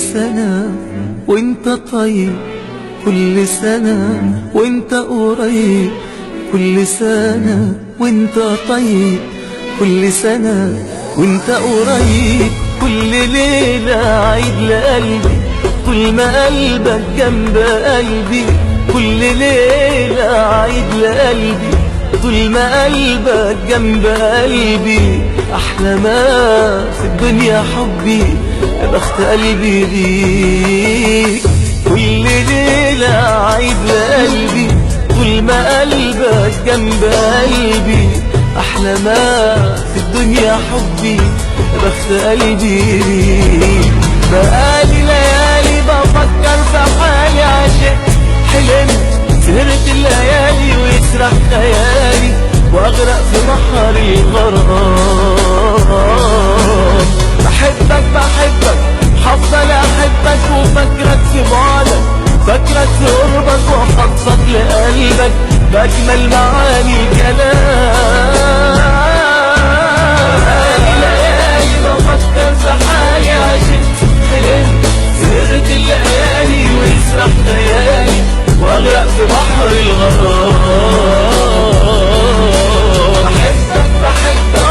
سنة وانت طيب، كل سنة وانت قريب، كل سنة وانت طيب، كل سنة وانت قريب. كل ليلة عيد لقلبي طول ما قلبك جنب قلبي، كل ليلة عيد لقلبي طول ما قلبك جنب قلبي. أحلى ما في الدنيا حبي، يا بخت قلبي بيك. كل ليلة عيد لقلبي طول ما قلبك جنب قلبي. أحلى ما في الدنيا حبي، يا بخت قلبي بيك. بقالي ليالي بفكر في حالي، عشقت حلمت سهرت الليالي ويسرح خيالي واغرق في بحر الغرام. بحبك بحبك هفضل احبك وفكرك في بعدك، فكرك في قربك وحفظك لقلبك باجمل معاني الكلام. ليالي بفكر في حالي، عشقت حلمت سهرت الليالي ويسرح خيالي واغرق في بحر الغرام. بحبك بحبك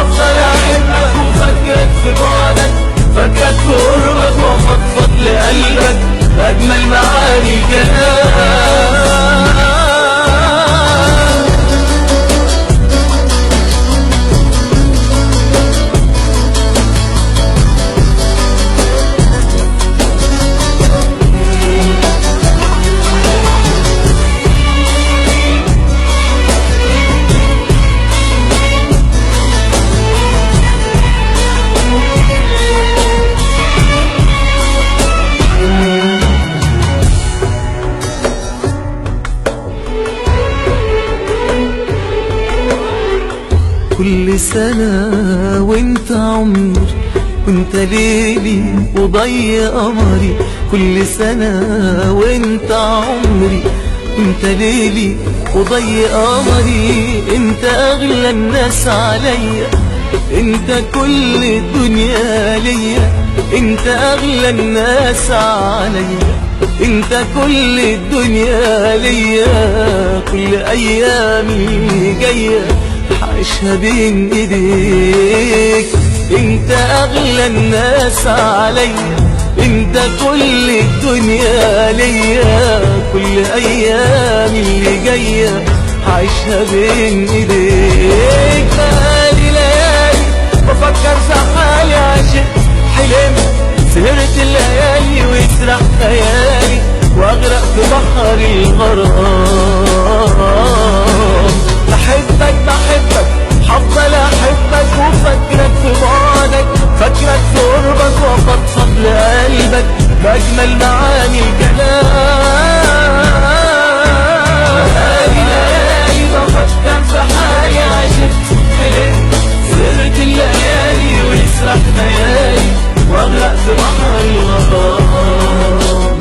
افضل احبك وفكرك في بعدك، فكرك في قربك وفضفض لقلبك باجمل معاني الكلام. كل سنة وانت عمري وانت ليلي وضي قمري، كل سنة وانت عمري وانت ليلي وضي قمري. انت اغلى الناس عليا، انت كل الدنيا ليا، انت اغلى الناس عليا، انت كل الدنيا ليا. كل ايامي جايه عيشها بين ايديك، انت اغلى الناس عليا، انت كل الدنيا ليا. كل ايامي اللي جايه عيشها بين ايديك. بقالي ليالي بفكر في حالي، عشقت حلمت سهرت الليالي ويسرح خيالي واغرق في بحر الغرام. بحبك بحبك هفضل احبك وفكرك في بعدك، فكرك في قربك وفضفض لقلبك باجمل معاني الكلام. بقالي ليالي بفكر في حالي، عشقت حلمت سهرت الليالي ويسرح خيالي واغرق في بحر الغرام.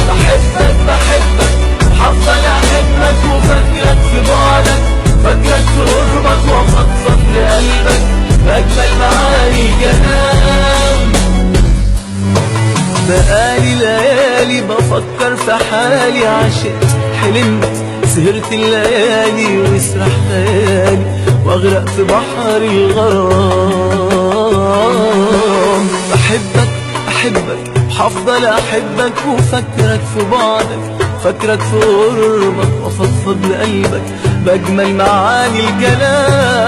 بحبك بحبك هفضل احبك وفكرك في بعدك، فكرك في قربك وفضفض لقلبك باجمل معاني الكلام. بقالي ليالي بفكر في حالي، عشقت حلمت سهرت الليالي ويسرح خيالي واغرق في بحر الغرام. بحبك احبك هفضل احبك وفكرك في بعدك، فكرك في قربك وفضفض لقلبك باجمل معاني الكلام.